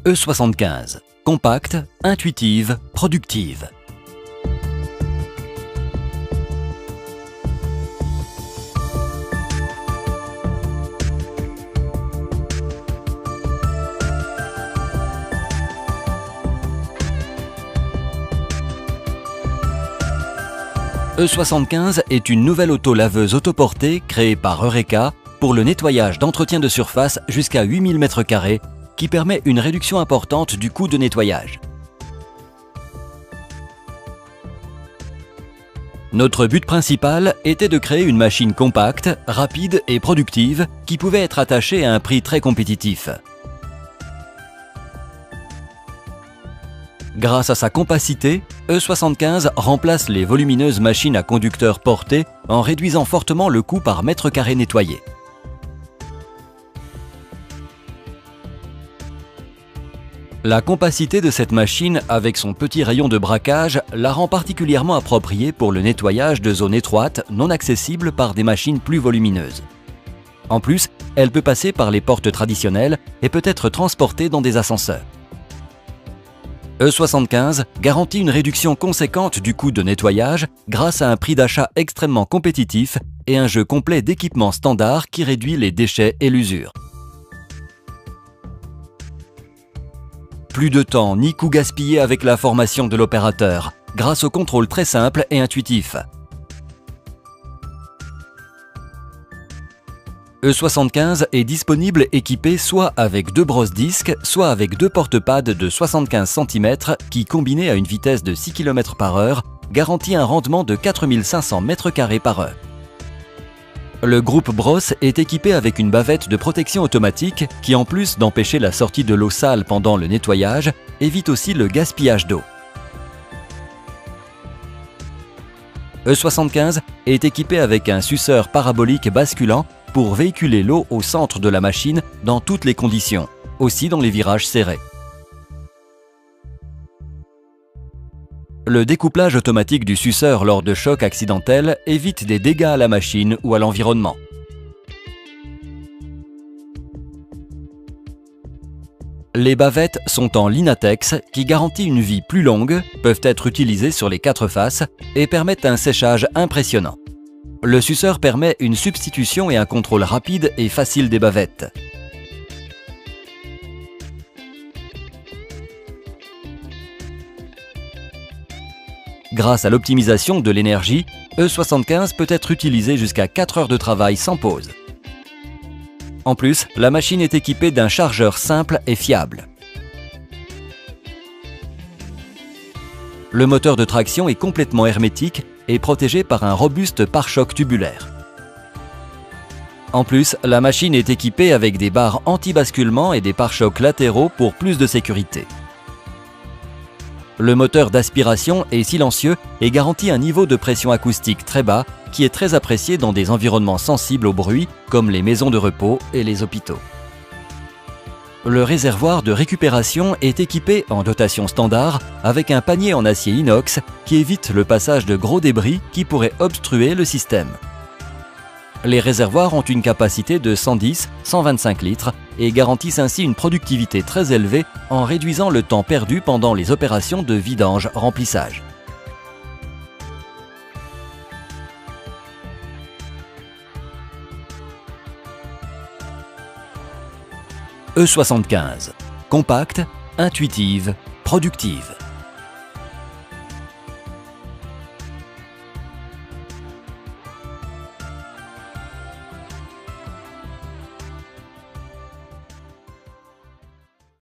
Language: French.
E75, compacte, intuitive, productive. E75 est une nouvelle auto-laveuse autoportée créée par Eureka pour le nettoyage d'entretien de surface jusqu'à 8000 m² qui permet une réduction importante du coût de nettoyage. Notre but principal était de créer une machine compacte, rapide et productive qui pouvait être attachée à un prix très compétitif. Grâce à sa compacité, E75 remplace les volumineuses machines à conducteurs portés en réduisant fortement le coût par mètre carré nettoyé. La compacité de cette machine avec son petit rayon de braquage la rend particulièrement appropriée pour le nettoyage de zones étroites non accessibles par des machines plus volumineuses. En plus, elle peut passer par les portes traditionnelles et peut être transportée dans des ascenseurs. E75 garantit une réduction conséquente du coût de nettoyage grâce à un prix d'achat extrêmement compétitif et un jeu complet d'équipements standards qui réduit les déchets et l'usure. Plus de temps ni coût gaspillé avec la formation de l'opérateur, grâce au contrôle très simple et intuitif. E75 est disponible équipé soit avec 2 brosses disques, soit avec 2 porte-pads de 75 cm qui, combinés à une vitesse de 6 km/h, garantit un rendement de 4500 m² par heure. Le groupe brosse est équipé avec une bavette de protection automatique qui, en plus d'empêcher la sortie de l'eau sale pendant le nettoyage, évite aussi le gaspillage d'eau. E75 est équipé avec un suceur parabolique basculant pour véhiculer l'eau au centre de la machine dans toutes les conditions, aussi dans les virages serrés. Le découplage automatique du suceur lors de chocs accidentels évite des dégâts à la machine ou à l'environnement. Les bavettes sont en Linatex qui garantit une vie plus longue, peuvent être utilisées sur les 4 faces et permettent un séchage impressionnant. Le suceur permet une substitution et un contrôle rapide et facile des bavettes. Grâce à l'optimisation de l'énergie, E75 peut être utilisé jusqu'à 4 heures de travail sans pause. En plus, la machine est équipée d'un chargeur simple et fiable. Le moteur de traction est complètement hermétique et protégé par un robuste pare-choc tubulaire. En plus, la machine est équipée avec des barres anti-basculement et des pare-chocs latéraux pour plus de sécurité. Le moteur d'aspiration est silencieux et garantit un niveau de pression acoustique très bas qui est très apprécié dans des environnements sensibles au bruit comme les maisons de repos et les hôpitaux. Le réservoir de récupération est équipé en dotation standard avec un panier en acier inox qui évite le passage de gros débris qui pourraient obstruer le système. Les réservoirs ont une capacité de 110-125 litres et garantissent ainsi une productivité très élevée en réduisant le temps perdu pendant les opérations de vidange-remplissage. E75, compacte, intuitive, productive.